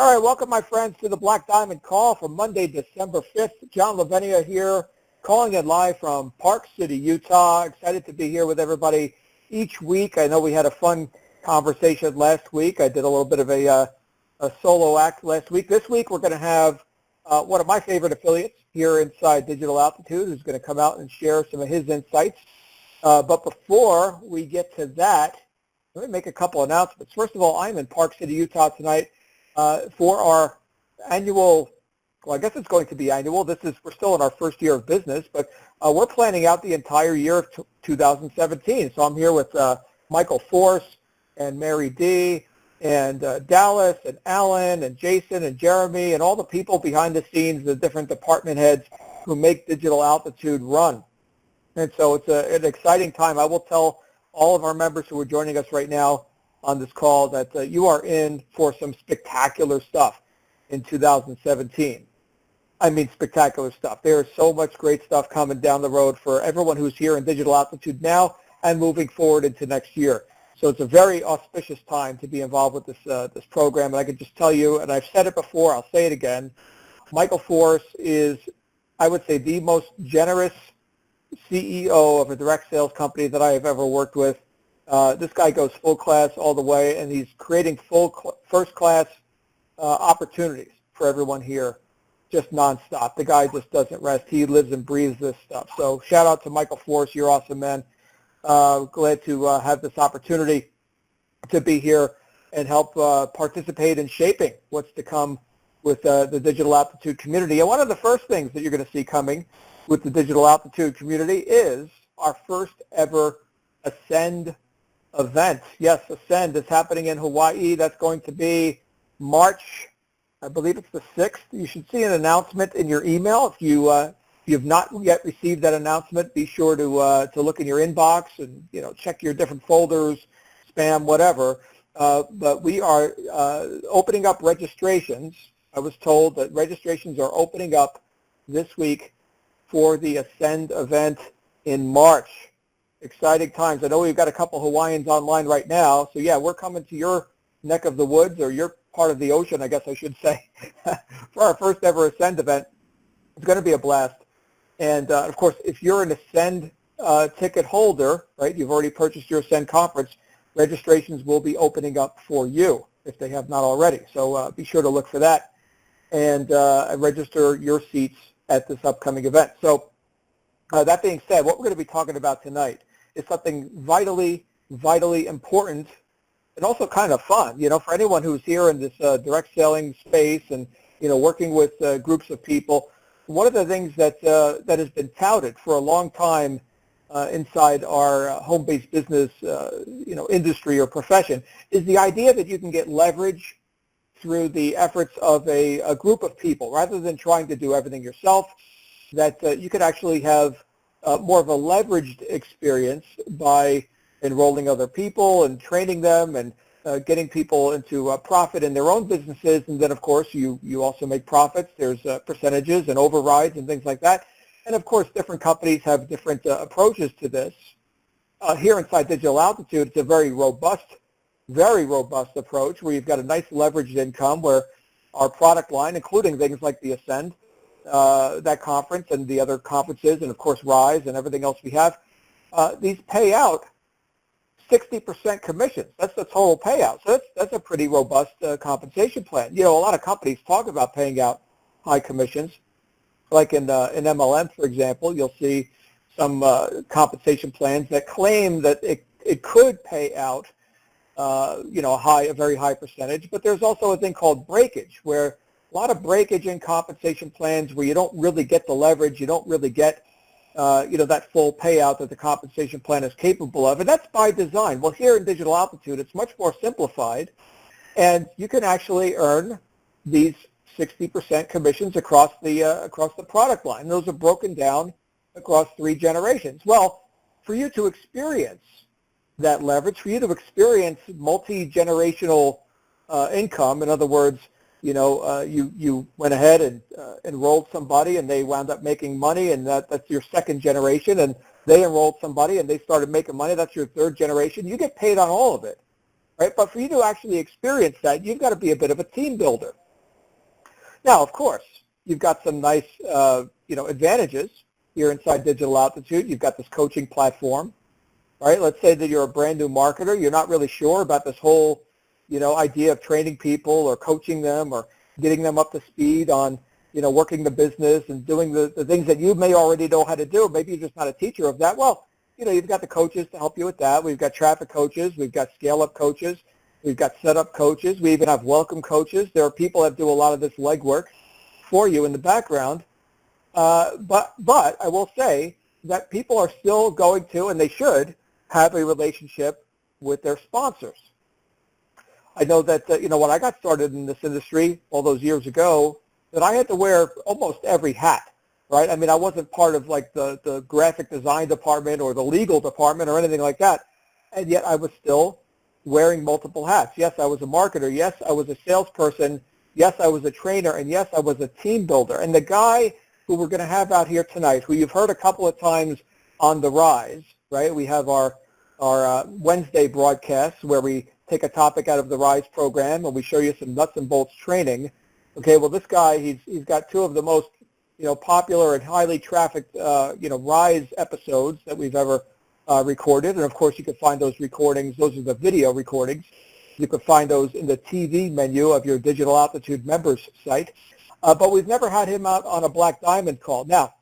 All right, welcome, my friends, to the Black Diamond Call for Monday, December 5th. John Lavenia here, calling in live from Park City, Utah. Excited to be here with everybody each week. I know we had a fun conversation last week. I did a little bit of a solo act last week. This week, we're going to have one of my favorite affiliates here inside Digital Altitude, who's going to come out and share some of his insights. But before we get to that, let me make a couple announcements. First of all, I'm in Park City, Utah tonight for our annual, well, I guess it's going to be annual. We're still in our first year of business, but we're planning out the entire year of 2017. So I'm here with Michael Force and Mary D. and Dallas and Alan and Jason and Jeremy and all the people behind the scenes, the different department heads who make Digital Altitude run. And so it's an exciting time. I will tell all of our members who are joining us right now on this call that you are in for some spectacular stuff in 2017. I mean, spectacular stuff. There is so much great stuff coming down the road for everyone who's here in Digital Altitude now and moving forward into next year. So it's a very auspicious time to be involved with this program. And I can just tell you, and I've said it before, I'll say it again, Michael Force is, I would say, the most generous CEO of a direct sales company that I have ever worked with. This guy goes full class all the way, and he's creating first-class opportunities for everyone here, just nonstop. The guy just doesn't rest. He lives and breathes this stuff. So shout out to Michael Force. You're awesome, man. Glad to have this opportunity to be here and help participate in shaping what's to come with the Digital Altitude community. And one of the first things that you're going to see coming with the Digital Altitude community is our first ever Ascend event. Yes, Ascend is happening in Hawaii. That's going to be March, I believe it's the 6th. You should see an announcement in your email. If you have not yet received that announcement, be sure to look in your inbox and check your different folders, spam, whatever. But we are opening up registrations. I was told that registrations are opening up this week for the Ascend event in March. Exciting times. I know we've got a couple Hawaiians online right now. So yeah, we're coming to your neck of the woods, or your part of the ocean, I guess I should say, for our first ever Ascend event. It's going to be a blast. And of course, if you're an Ascend ticket holder, right, you've already purchased your Ascend conference, registrations will be opening up for you if they have not already. So be sure to look for that and register your seats at this upcoming event. So that being said, what we're going to be talking about tonight is something vitally, vitally important and also kind of fun. For anyone who's here in this direct selling space and, working with groups of people, one of the things that has been touted for a long time inside our home-based business, industry or profession is the idea that you can get leverage through the efforts of a group of people rather than trying to do everything yourself, that you could actually have more of a leveraged experience by enrolling other people and training them and getting people into profit in their own businesses. And then, of course, you also make profits. There's percentages and overrides and things like that. And, of course, different companies have different approaches to this. Here inside Digital Altitude, it's a very robust approach where you've got a nice leveraged income where our product line, including things like the Ascend, that conference and the other conferences, and of course Rise and everything else we have, these pay out 60% commissions. That's the total payout. So that's a pretty robust compensation plan. A lot of companies talk about paying out high commissions. Like in MLM, for example, you'll see some compensation plans that claim that it could pay out a very high percentage, but there's also a thing called breakage, where a lot of breakage in compensation plans where you don't really get the leverage, you don't really get, that full payout that the compensation plan is capable of, and that's by design. Well, here in Digital Altitude, it's much more simplified, and you can actually earn these 60% commissions across the product line. Those are broken down across 3 generations. Well, for you to experience that leverage, for you to experience multi-generational income, in other words, you went ahead and enrolled somebody and they wound up making money, and that's your second generation, and they enrolled somebody and they started making money, that's your third generation. You get paid on all of it, right? But for you to actually experience that, you've got to be a bit of a team builder. Now, of course, you've got some nice, advantages here inside Digital Altitude. You've got this coaching platform, right? Let's say that you're a brand new marketer. You're not really sure about this whole, idea of training people or coaching them or getting them up to speed on, working the business and doing the things that you may already know how to do. Maybe you're just not a teacher of that. Well, you've got the coaches to help you with that. We've got traffic coaches. We've got scale-up coaches. We've got setup coaches. We even have welcome coaches. There are people that do a lot of this legwork for you in the background. But I will say that people are still going to, and they should, have a relationship with their sponsors. I know that, when I got started in this industry all those years ago, that I had to wear almost every hat, right? I mean, I wasn't part of like the graphic design department or the legal department or anything like that, and yet I was still wearing multiple hats. Yes, I was a marketer. Yes, I was a salesperson. Yes, I was a trainer. And yes, I was a team builder. And the guy who we're going to have out here tonight, who you've heard a couple of times on The Rise, right? We have our Wednesday broadcasts where we take a topic out of the Rise program and we show you some nuts and bolts training. Okay, well, this guy, he's got two of the most, popular and highly trafficked, Rise episodes that we've ever recorded. And, of course, you can find those recordings. Those are the video recordings. You can find those in the TV menu of your Digital Altitude members site. But we've never had him out on a Black Diamond call. Now,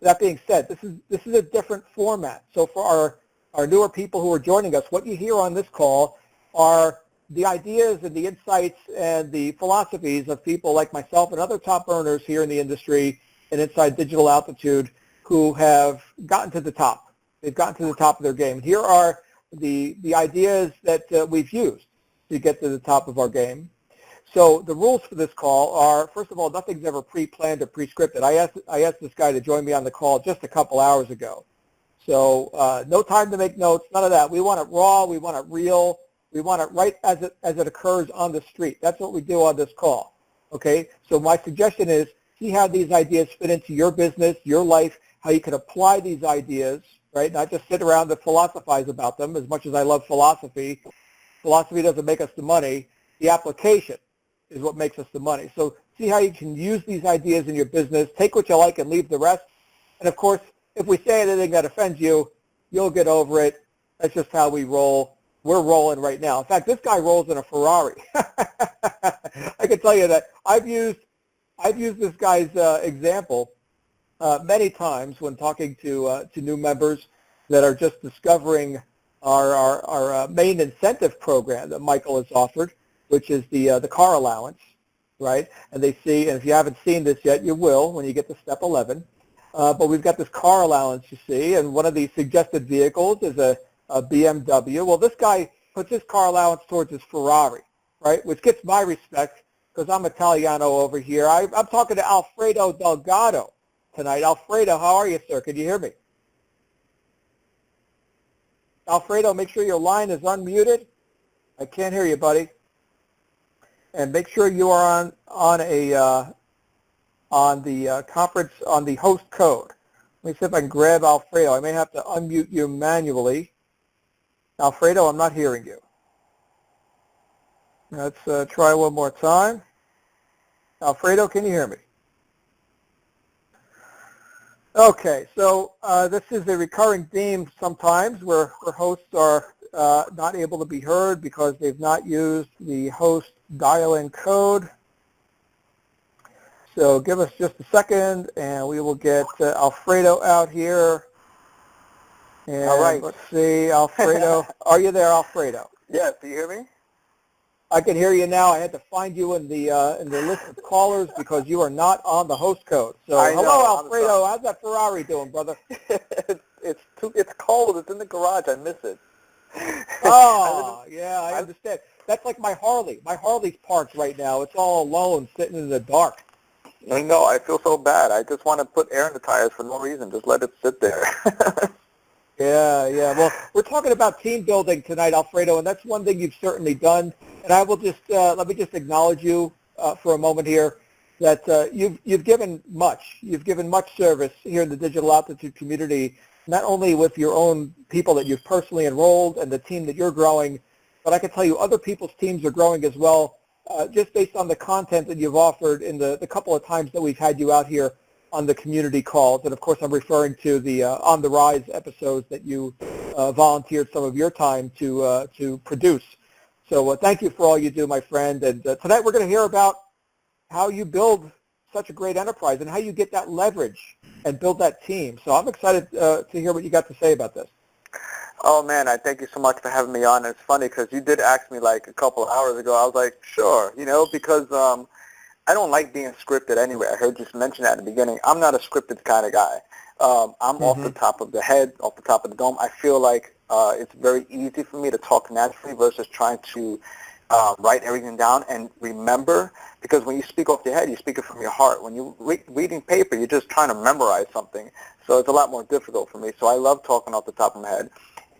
that being said, this is a different format. So for our newer people who are joining us, what you hear on this call are the ideas and the insights and the philosophies of people like myself and other top earners here in the industry and inside Digital Altitude who have gotten to the top. They've gotten to the top of their game. Here are the ideas that we've used to get to the top of our game. So the rules for this call are, first of all, nothing's ever pre-planned or pre-scripted. I asked this guy to join me on the call just a couple hours ago. So no time to make notes, none of that. We want it raw. We want it real. We want it right as it occurs on the street. That's what we do on this call. Okay? So my suggestion is see how these ideas fit into your business, your life, how you can apply these ideas, right? Not just sit around and philosophize about them. As much as I love philosophy, philosophy doesn't make us the money. The application is what makes us the money. So see how you can use these ideas in your business. Take what you like and leave the rest. And, of course, if we say anything that offends you, you'll get over it. That's just how we roll. We're rolling right now. In fact, this guy rolls in a Ferrari. I can tell you that I've used this guy's example many times when talking to new members that are just discovering our main incentive program that Michael has offered, which is the car allowance, right? And they see, and if you haven't seen this yet, you will when you get to step 11. But we've got this car allowance, you see, and one of the suggested vehicles is a BMW. Well, this guy puts his car allowance towards his Ferrari, right, which gets my respect because I'm Italiano over here. I'm talking to Alfredo Delgado tonight. Alfredo, how are you, sir? Can you hear me? Alfredo, make sure your line is unmuted. I can't hear you, buddy. And make sure you are on the conference on the host code. Let me see if I can grab Alfredo. I may have to unmute you manually. Alfredo, I'm not hearing you. Let's try one more time. Alfredo, can you hear me? Okay, so this is a recurring theme sometimes where hosts are not able to be heard because they've not used the host dial-in code. So give us just a second and we will get Alfredo out here. And all right. Let's see, Alfredo. Are you there, Alfredo? Yes, do you hear me? I can hear you now. I had to find you in the list of callers because you are not on the host code. So hello, Alfredo. How's that Ferrari doing, brother? It's cold. It's in the garage. I miss it. Oh, yeah, I understand. That's like my Harley. My Harley's parked right now. It's all alone, sitting in the dark. No, I feel so bad. I just want to put air in the tires for no reason. Just let it sit there. Yeah. Well, we're talking about team building tonight, Alfredo, and that's one thing you've certainly done. And I will just let me just acknowledge you for a moment here that you've given much. You've given much service here in the Digital Altitude community, not only with your own people that you've personally enrolled and the team that you're growing, but I can tell you other people's teams are growing as well just based on the content that you've offered in the couple of times that we've had you out here on the community calls. And of course, I'm referring to the On the Rise episodes that you volunteered some of your time to produce. So thank you for all you do, my friend. And tonight we're going to hear about how you build such a great enterprise and how you get that leverage and build that team. So I'm excited to hear what you got to say about this. Oh, man, I thank you so much for having me on. It's funny because you did ask me like a couple of hours ago. I was like, sure, because I don't like being scripted anyway. I heard you mention that at the beginning. I'm not a scripted kind of guy. I'm off the top of the head, off the top of the dome. I feel like it's very easy for me to talk naturally versus trying to write everything down and remember, because when you speak off your head, you speak it from your heart. When you're reading paper, you're just trying to memorize something. So it's a lot more difficult for me. So I love talking off the top of my head.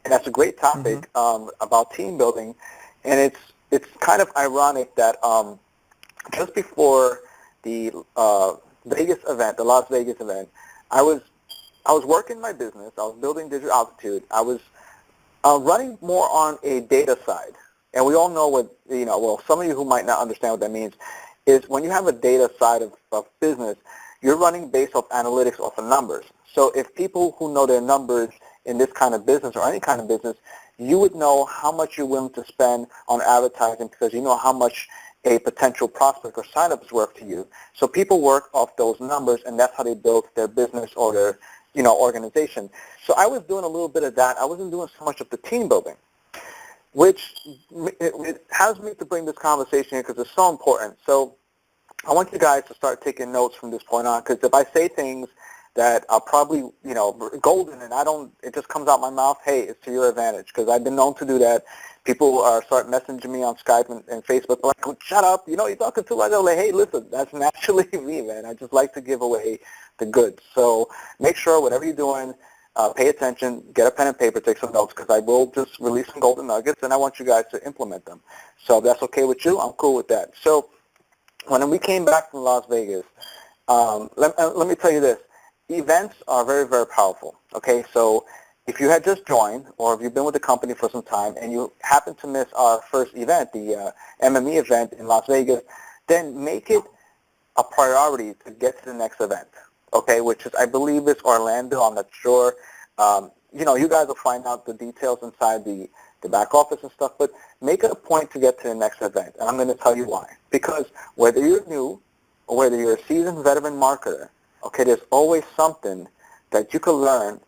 And that's a great topic about team building. And it's kind of ironic that just before the Vegas event, the Las Vegas event, I was working my business. I was building Digital Altitude. I was running more on a data side. And we all know what, well, some of you who might not understand what that means is when you have a data side of business, you're running based off analytics, off of numbers. So if people who know their numbers in this kind of business or any kind of business, you would know how much you're willing to spend on advertising because you know how much a potential prospect or sign-up is worth to you. So people work off those numbers, and that's how they build their business or their organization. So I was doing a little bit of that. I wasn't doing so much of the team building, which it has me to bring this conversation because it's so important. So I want you guys to start taking notes from this point on, because if I say things that are probably, golden and it just comes out my mouth, hey, it's to your advantage, because I've been known to do that. People start messaging me on Skype and Facebook, like, well, shut up, you're talking too much. I'm like, hey, listen, that's naturally me, man. I just like to give away the goods. So make sure whatever you're doing, pay attention, get a pen and paper, take some notes, because I will just release some golden nuggets, and I want you guys to implement them. So if that's okay with you, I'm cool with that. So when we came back from Las Vegas, let me tell you this. Events are very, very powerful, okay? So if you had just joined or if you've been with the company for some time and you happen to miss our first event, the MME event in Las Vegas, then make it a priority to get to the next event, okay, which is, I believe, is Orlando. I'm not sure. You guys will find out the details inside the back office and stuff, but make it a point to get to the next event, and I'm going to tell you why. Because whether you're new or whether you're a seasoned veteran marketer, okay, there's always something that you can learn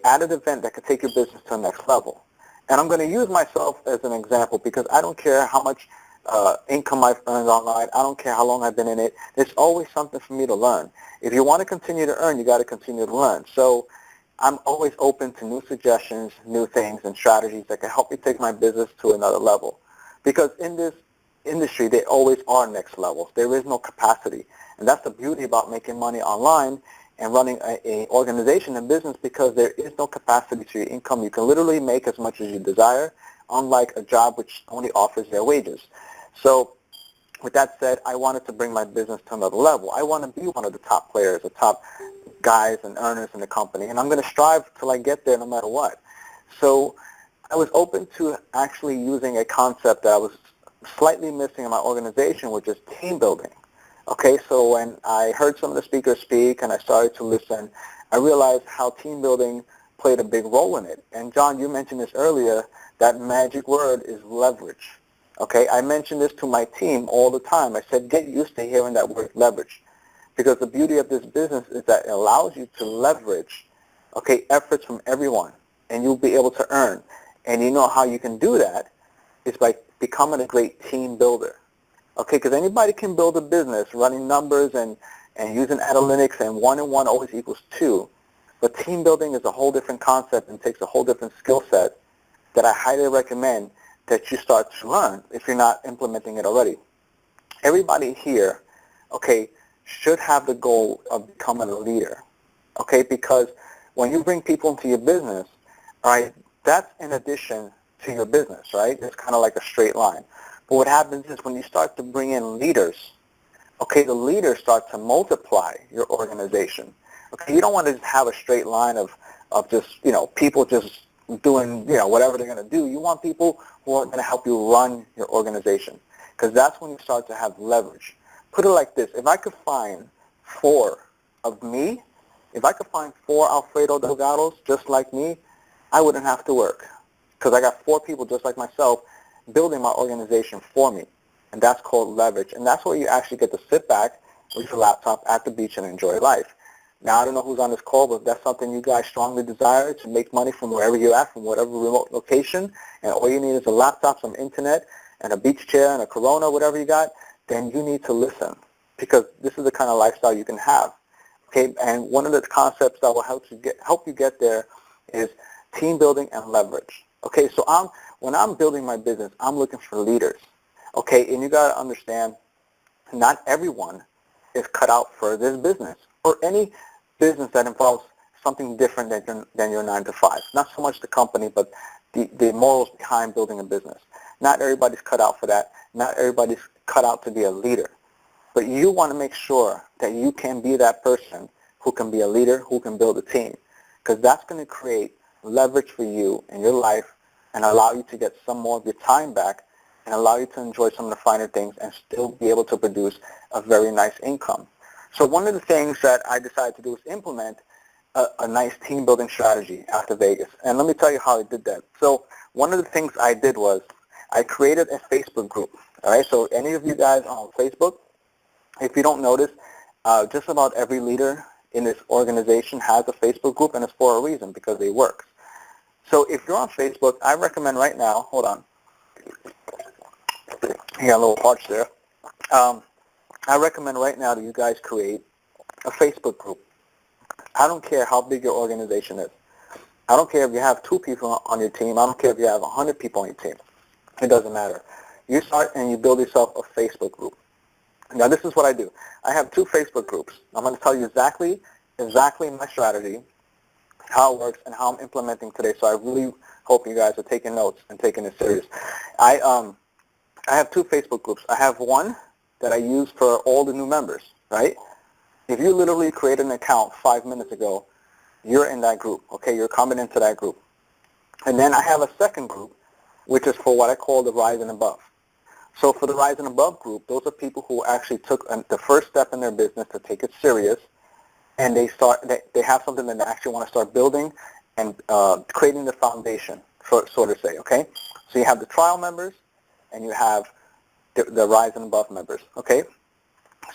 at an event that could take your business to the next level. And I'm going to use myself as an example because I don't care how much income I've earned online. I don't care how long I've been in it. There's always something for me to learn. If you want to continue to earn, you got to continue to learn. So I'm always open to new suggestions, new things, and strategies that can help me take my business to another level. Because in this industry, there always are next levels. There is no capacity. And that's the beauty about making money online and running an organization and business, because there is no capacity to your income. You can literally make as much as you desire, unlike a job which only offers their wages. So with that said, I wanted to bring my business to another level. I want to be one of the top players, the top guys and earners in the company, and I'm going to strive till I get there no matter what. So I was open to actually using a concept that I was slightly missing in my organization, which is team building. Okay, so when I heard some of the speakers speak and I started to listen, I realized how team building played a big role in it. And John, you mentioned this earlier, that magic word is leverage. Okay, I mention this to my team all the time. I said, get used to hearing that word leverage, because the beauty of this business is that it allows you to leverage, okay, efforts from everyone, and you'll be able to earn. And you know how you can do that is by becoming a great team builder. Okay, because anybody can build a business running numbers and using analytics, and 1 and 1 always equals 2. But team building is a whole different concept and takes a whole different skill set that I highly recommend that you start to learn if you're not implementing it already. Everybody here, okay, should have the goal of becoming a leader, okay, because when you bring people into your business, all right, that's in addition to your business, right? It's kind of like a straight line. But what happens is when you start to bring in leaders, okay, the leaders start to multiply your organization. Okay, you don't want to just have a straight line of just, people just doing, whatever they're going to do. You want people who are going to help you run your organization. because that's when you start to have leverage. Put it like this. If I could find 4 of me, if I could find 4 Alfredo Delgados just like me, I wouldn't have to work, because I got 4 people just like myself building my organization for me. And that's called leverage. And that's where you actually get to sit back with your laptop at the beach and enjoy life. Now, I don't know who's on this call, but if that's something you guys strongly desire, to make money from wherever you're at, from whatever remote location, and all you need is a laptop, some internet, and a beach chair, and a Corona, whatever you got, then you need to listen, because this is the kind of lifestyle you can have. Okay, and one of the concepts that will help you get there is team building and leverage. Okay, so when I'm building my business, I'm looking for leaders. Okay, and you got to understand, not everyone is cut out for this business or any business that involves something different than your 9 to 5. Not so much the company, but the morals behind building a business. Not everybody's cut out for that. Not everybody's cut out to be a leader. But you want to make sure that you can be that person who can be a leader, who can build a team, because that's going to create leverage for you in your life and allow you to get some more of your time back and allow you to enjoy some of the finer things and still be able to produce a very nice income. So one of the things that I decided to do is implement a nice team building strategy after Vegas. And let me tell you how I did that. So one of the things I did was I created a Facebook group. All right, so any of you guys on Facebook, if you don't notice, just about every leader in this organization has a Facebook group, and it's for a reason, because they work. So if you're on Facebook, I recommend right now, hold on, you got a little parch there. I recommend right now that you guys create a Facebook group. I don't care how big your organization is. I don't care if you have 2 people on your team. I don't care if you have 100 people on your team. It doesn't matter. You start and you build yourself a Facebook group. Now, this is what I do. I have 2 Facebook groups. I'm going to tell you exactly my strategy, how it works, and how I'm implementing today. So I really hope you guys are taking notes and taking it serious. I have 2 Facebook groups. I have one that I use for all the new members, right? If you literally created an account 5 minutes ago, you're in that group, okay? You're coming into that group. And then I have a second group, which is for what I call the Rise and Above. So for the Rise and Above group, those are people who actually took the first step in their business to take it serious, and they have something that they actually want to start building and creating the foundation, so to say, okay? So you have the trial members, and you have the Rise and Above members, okay?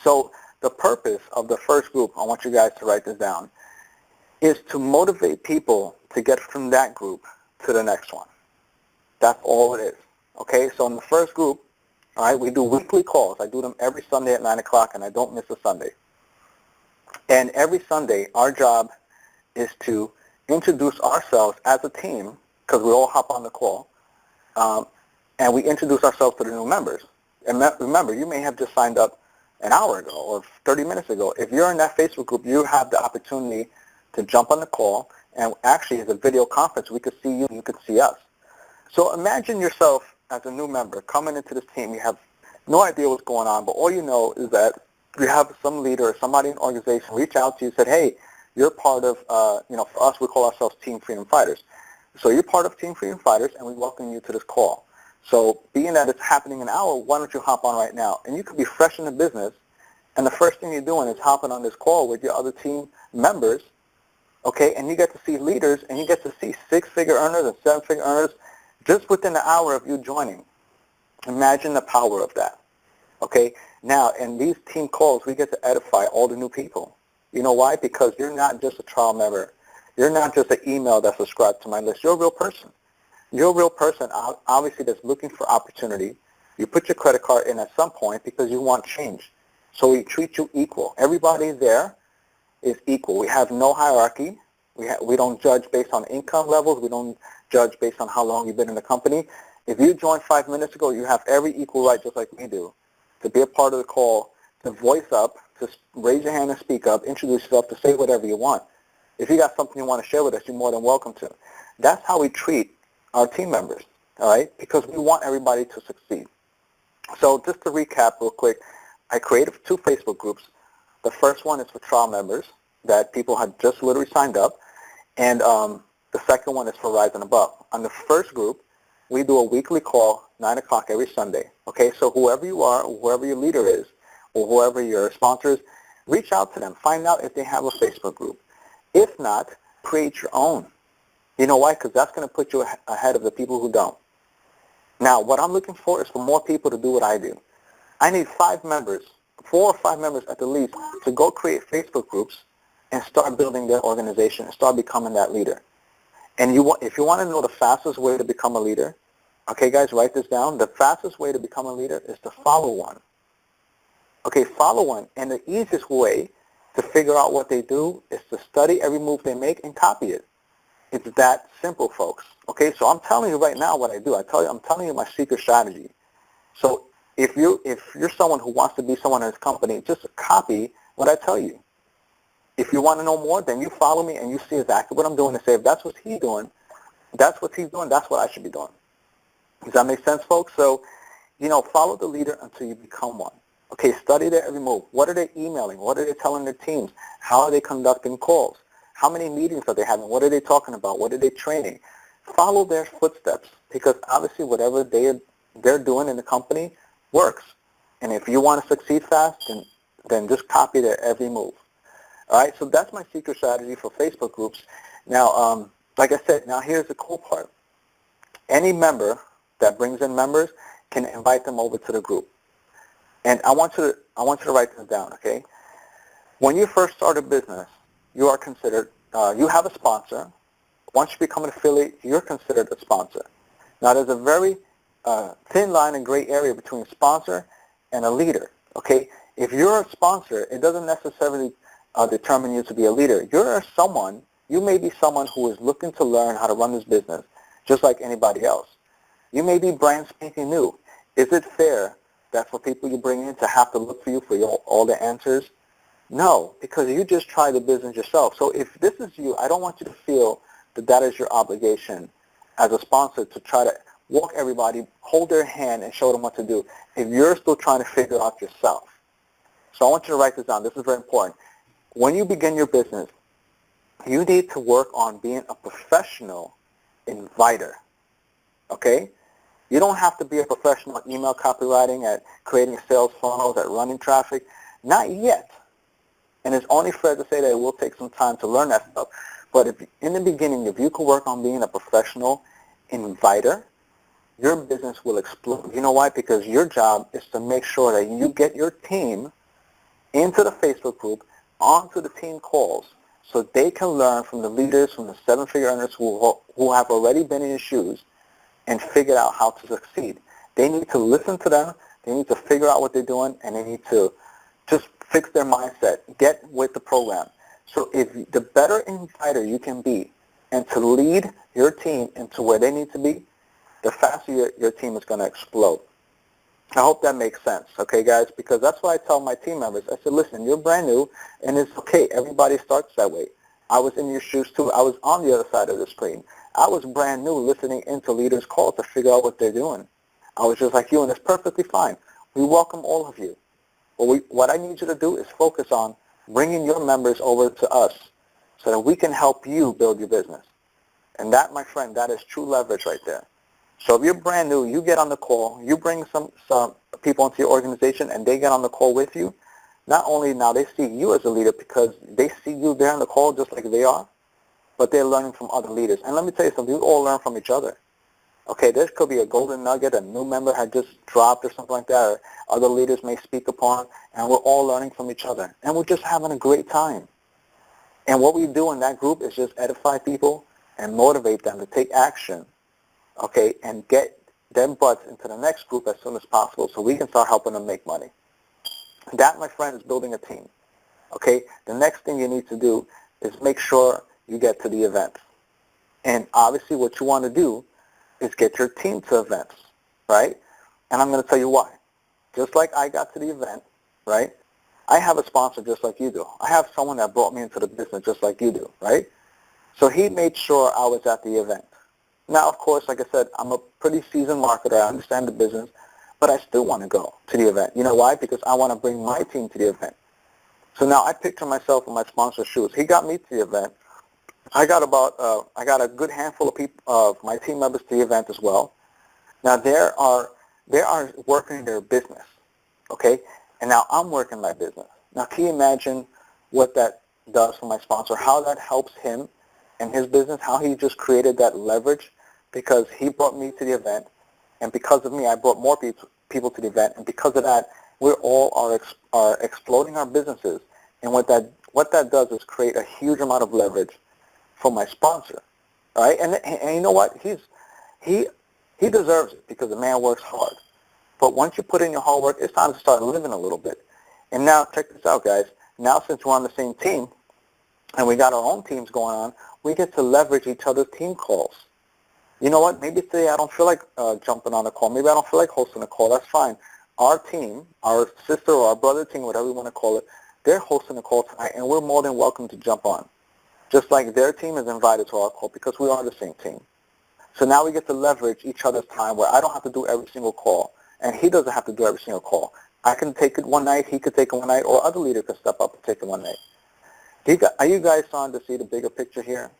So the purpose of the first group, I want you guys to write this down, is to motivate people to get from that group to the next one. That's all it is, okay? So in the first group, all right, we do weekly calls. I do them every Sunday at 9 o'clock, and I don't miss a Sunday. And every Sunday, our job is to introduce ourselves as a team, because we all hop on the call, and we introduce ourselves to the new members. And remember, you may have just signed up an hour ago or 30 minutes ago. If you're in that Facebook group, you have the opportunity to jump on the call, and actually it's a video conference. We could see you and you could see us. So imagine yourself as a new member coming into this team. You have no idea what's going on, but all you know is that you have some leader or somebody in the organization reach out to you and said, hey, you're part of, for us, we call ourselves Team Freedom Fighters. So you're part of Team Freedom Fighters, and we welcome you to this call. So being that it's happening in an hour, why don't you hop on right now? And you could be fresh in the business, and the first thing you're doing is hopping on this call with your other team members, okay, and you get to see leaders, and you get to see 6-figure earners and 7-figure earners just within an hour of you joining. Imagine the power of that, okay? Now, in these team calls, we get to edify all the new people. You know why? Because you're not just a trial member. You're not just an email that's subscribed to my list. You're a real person. You're a real person, obviously, that's looking for opportunity. You put your credit card in at some point because you want change. So we treat you equal. Everybody there is equal. We have no hierarchy. We don't judge based on income levels. We don't judge based on how long you've been in the company. If you joined 5 minutes ago, you have every equal right, just like we do, to be a part of the call, to voice up, to raise your hand and speak up, introduce yourself, to say whatever you want. If you got something you want to share with us, you're more than welcome to. That's how we treat our team members, all right, because we want everybody to succeed. So just to recap real quick, I created 2 Facebook groups. The first one is for trial members that people had just literally signed up, and the second one is for Rise and Above. On the first group, we do a weekly call 9 o'clock every Sunday. Okay, so whoever you are, whoever your leader is, or whoever your sponsor is, reach out to them. Find out if they have a Facebook group. If not, create your own. You know why? Because that's going to put you ahead of the people who don't. Now, what I'm looking for is for more people to do what I do. I need 5 members, 4 or 5 members at the least, to go create Facebook groups and start building their organization and start becoming that leader. And if you want to know the fastest way to become a leader, okay, guys, write this down. The fastest way to become a leader is to follow one. Okay, follow one. And the easiest way to figure out what they do is to study every move they make and copy it. It's that simple, folks. Okay, so I'm telling you right now what I do. I'm telling you my secret strategy. So if you're someone who wants to be someone in this company, just copy what I tell you. If you want to know more, then you follow me and you see exactly what I'm doing and say, if that's what he's doing, that's what I should be doing. Does that make sense, folks? So, follow the leader until you become one. Okay, study their every move. What are they emailing? What are they telling their teams? How are they conducting calls? How many meetings are they having? What are they talking about? What are they training? Follow their footsteps, because obviously whatever they're doing in the company works. And if you want to succeed fast, then just copy their every move. All right, so that's my secret strategy for Facebook groups. Now, like I said, now here's the cool part. Any member that brings in members can invite them over to the group. And I want you to write this down, okay? When you first start a business, you are considered, you have a sponsor. Once you become an affiliate, you're considered a sponsor. Now, there's a very thin line and gray area between sponsor and a leader, okay? If you're a sponsor, it doesn't necessarily determine you to be a leader. You may be someone who is looking to learn how to run this business, just like anybody else. You may be brand spanking new. Is it fair that for people you bring in to have to look for you for all the answers? No, because you just tried the business yourself. So if this is you, I don't want you to feel that is your obligation as a sponsor to try to walk everybody, hold their hand, and show them what to do if you're still trying to figure out yourself. So I want you to write this down. This is very important. When you begin your business, you need to work on being a professional inviter, okay? You don't have to be a professional at email copywriting, at creating sales funnels, at running traffic. Not yet. And it's only fair to say that it will take some time to learn that stuff. But in the beginning, if you can work on being a professional inviter, your business will explode. You know why? Because your job is to make sure that you get your team into the Facebook group, onto the team calls, so they can learn from the leaders, from the 7-figure earners who have already been in your shoes and figured out how to succeed. They need to listen to them, they need to figure out what they're doing, and they need to just fix their mindset, get with the program. So if the better inviter you can be and to lead your team into where they need to be, the faster your team is going to explode. I hope that makes sense, okay, guys? Because that's what I tell my team members. I said, listen, you're brand new, and it's okay. Everybody starts that way. I was in your shoes, too. I was on the other side of the screen. I was brand new listening into leaders' calls to figure out what they're doing. I was just like you, and it's perfectly fine. We welcome all of you. What I need you to do is focus on bringing your members over to us so that we can help you build your business. And that, my friend, that is true leverage right there. So if you're brand new, you get on the call, you bring some people into your organization, and they get on the call with you. Not only now they see you as a leader because they see you there on the call just like they are, but they're learning from other leaders. And let me tell you something, we all learn from each other. Okay, there could be a golden nugget a new member had just dropped or something like that, or other leaders may speak upon, and we're all learning from each other. And we're just having a great time. And what we do in that group is just edify people and motivate them to take action, okay, and get them butts into the next group as soon as possible so we can start helping them make money. That, my friend, is building a team, okay? The next thing you need to do is make sure you get to the events. And obviously what you want to do is get your team to events, right? And I'm going to tell you why. Just like I got to the event, right? I have a sponsor just like you do. I have someone that brought me into the business just like you do, right? So he made sure I was at the event. Now, of course, like I said, I'm a pretty seasoned marketer. I understand the business, but I still want to go to the event. You know why? Because I want to bring my team to the event. So now I picture myself in my sponsor's shoes. He got me to the event. I got a good handful of people, of my team members to the event as well. Now they are working their business, okay? And now I'm working my business. Now can you imagine what that does for my sponsor, how that helps him and his business, how he just created that leverage because he brought me to the event, and because of me, I brought more people to the event, and because of that, we all are exploding our businesses. And what that does is create a huge amount of leverage for my sponsor, all right? And you know what? He deserves it because the man works hard. But once you put in your hard work, it's time to start living a little bit. And now, check this out, guys. Now, since we're on the same team and we got our own teams going on, we get to leverage each other's team calls. You know what? Maybe today I don't feel like jumping on a call. Maybe I don't feel like hosting a call. That's fine. Our team, our sister or our brother team, whatever you want to call it, they're hosting a call tonight, and we're more than welcome to jump on. Just like their team is invited to our call because we are the same team. So now we get to leverage each other's time where I don't have to do every single call, and he doesn't have to do every single call. I can take it one night, he could take it one night, or other leader could step up and take it one night. Are you guys starting to see the bigger picture here?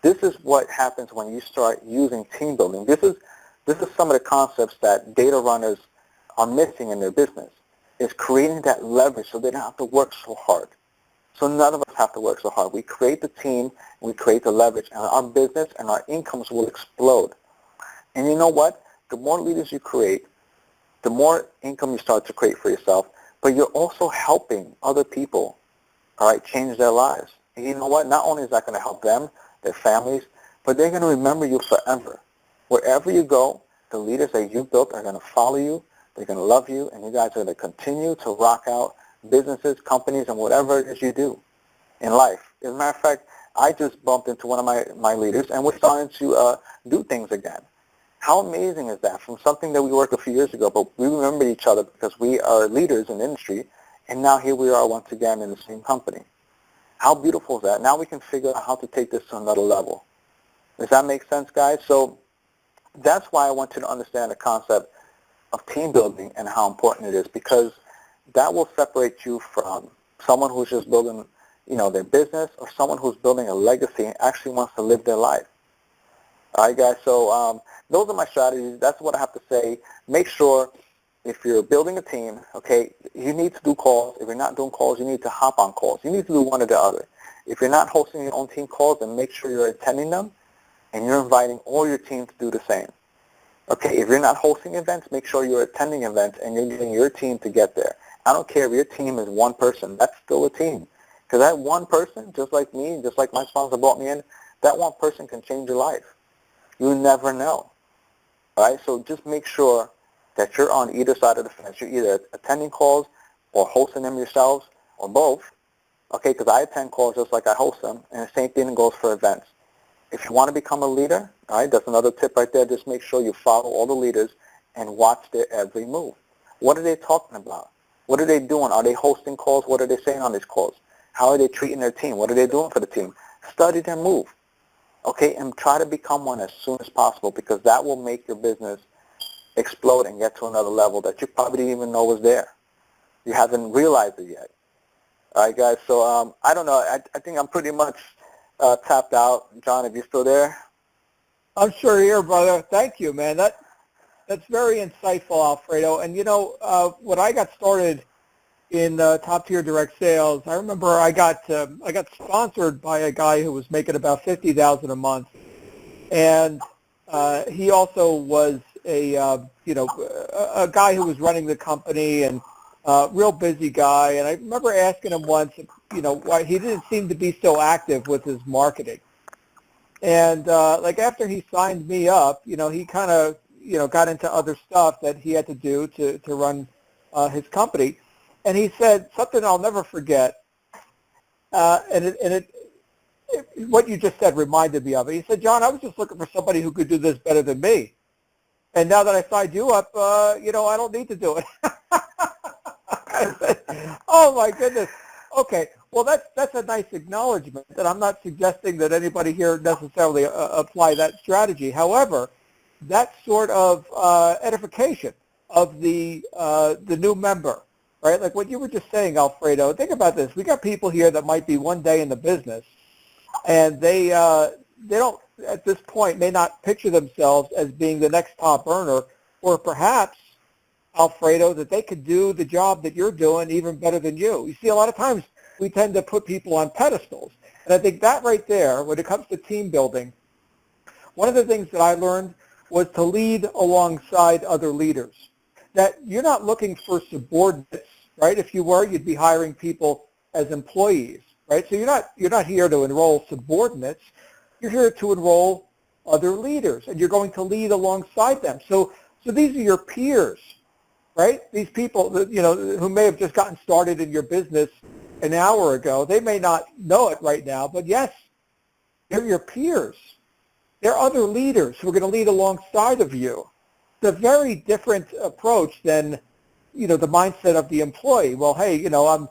This is what happens when you start using team building. This is some of the concepts that data runners are missing in their business, is creating that leverage so they don't have to work so hard. So none of us have to work so hard. We create the team, we create the leverage, and our business and our incomes will explode. And you know what? The more leaders you create, the more income you start to create for yourself, but you're also helping other people, all right, change their lives. And you know what? Not only is that going to help them, their families, but they're going to remember you forever. Wherever you go, the leaders that you built are going to follow you, they're going to love you, and you guys are going to continue to rock out businesses, companies, and whatever it is you do in life. As a matter of fact, I just bumped into one of my leaders, and we're starting to do things again. How amazing is that? From something that we worked a few years ago, but we remember each other because we are leaders in the industry, and now here we are once again in the same company. How beautiful is that? Now we can figure out how to take this to another level. Does that make sense, guys? So that's why I want you to understand the concept of team building and how important it is, because that will separate you from someone who's just building, their business, or someone who's building a legacy and actually wants to live their life. All right, guys, so those are my strategies. That's what I have to say. Make sure if you're building a team, okay, you need to do calls. If you're not doing calls, you need to hop on calls. You need to do one or the other. If you're not hosting your own team calls, then make sure you're attending them and you're inviting all your team to do the same. Okay, if you're not hosting events, make sure you're attending events and you're getting your team to get there. I don't care if your team is one person. That's still a team. Because that one person, just like me, just like my sponsor brought me in, that one person can change your life. You never know. All right, so just make sure that you're on either side of the fence. You're either attending calls or hosting them yourselves or both. Okay, because I attend calls just like I host them, and the same thing goes for events. If you want to become a leader, all right, that's another tip right there. Just make sure you follow all the leaders and watch their every move. What are they talking about? What are they doing? Are they hosting calls? What are they saying on these calls? How are they treating their team? What are they doing for the team? Study their move, okay, and try to become one as soon as possible, because that will make your business explode and get to another level that you probably didn't even know was there. You haven't realized it yet. All right, guys, so I don't know. I think I'm pretty much tapped out. John, are you still there? I'm sure here, brother. Thank you, man. That's very insightful, Alfredo. And when I got started in top tier direct sales, I remember I got sponsored by a guy who was making about $50,000 a month, and he also was a guy who was running the company, and real busy guy. And I remember asking him once, why he didn't seem to be so active with his marketing. And after he signed me up, he kind of got into other stuff that he had to do to run his company. And he said something I'll never forget, what you just said reminded me of it. He said, John, I was just looking for somebody who could do this better than me. And now that I signed you up, I don't need to do it. I said, oh, my goodness. Okay, well, that's a nice acknowledgement, and I'm not suggesting that anybody here necessarily apply that strategy. However, that sort of edification of the new member, right? Like what you were just saying, Alfredo, think about this. We got people here that might be one day in the business, and they don't at this point may not picture themselves as being the next top earner, or perhaps, Alfredo, that they could do the job that you're doing even better than you. You see, a lot of times we tend to put people on pedestals. And I think that right there, when it comes to team building, one of the things that I learned was to lead alongside other leaders. That you're not looking for subordinates, right? If you were, you'd be hiring people as employees, right? So you're not here to enroll subordinates. You're here to enroll other leaders, and you're going to lead alongside them. So these are your peers, right? These people that, who may have just gotten started in your business an hour ago, they may not know it right now, but yes, they're your peers. They're other leaders who are going to lead alongside of you. It's a very different approach than, the mindset of the employee. Well, hey, I'm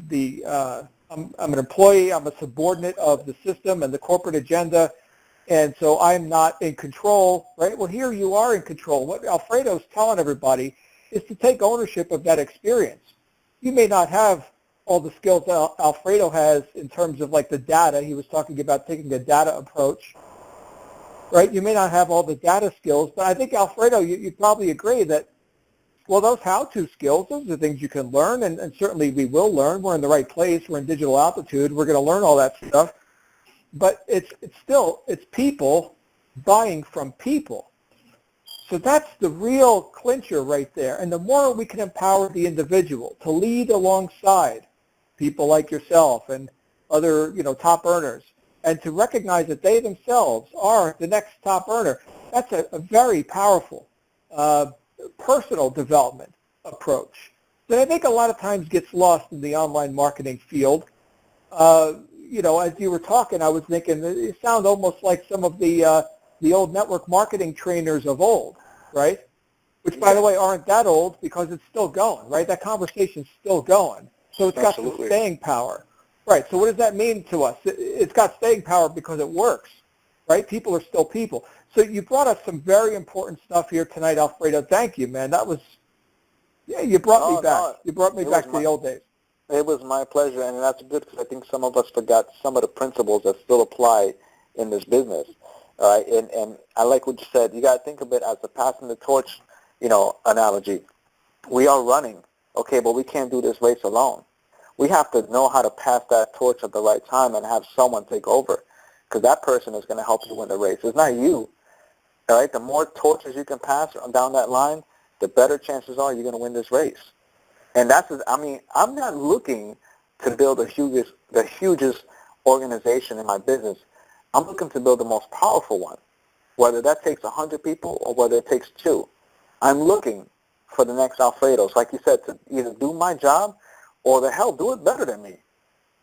an employee. I'm a subordinate of the system and the corporate agenda, and so I'm not in control, right? Well, here you are in control. What Alfredo's telling everybody is to take ownership of that experience. You may not have all the skills that Alfredo has in terms of like the data. He was talking about taking a data approach, right? You may not have all the data skills, but I think, Alfredo, you probably agree that, well, those how-to skills, those are things you can learn, and certainly we will learn. We're in the right place. We're in digital altitude. We're going to learn all that stuff. But it's people buying from people. So that's the real clincher right there. And the more we can empower the individual to lead alongside people like yourself and other, top earners, and to recognize that they themselves are the next top earner, that's a very powerful personal development approach that I think a lot of times gets lost in the online marketing field. As you were talking, I was thinking it sounds almost like some of the old network marketing trainers of old, right? Which, by the way, aren't that old because it's still going, right? That conversation's still going. So it's got some staying power. Right, so what does that mean to us? It's got staying power because it works, right? People are still people. So you brought us some very important stuff here tonight, Alfredo. Thank you, man. That was, you brought me back. You brought me back to the old days. It was my pleasure, and that's good because I think some of us forgot some of the principles that still apply in this business. All right, and I like what you said. You got to think of it as the passing the torch, analogy. We are running, okay, but we can't do this race alone. We have to know how to pass that torch at the right time and have someone take over, because that person is going to help you win the race. It's not you. All right, the more torches you can pass down that line, the better chances are you're going to win this race. And I'm not looking to build the hugest organization in my business. I'm looking to build the most powerful one, whether that takes 100 people or whether it takes 2. I'm looking for the next Alfredos, like you said, to either do my job or the hell do it better than me.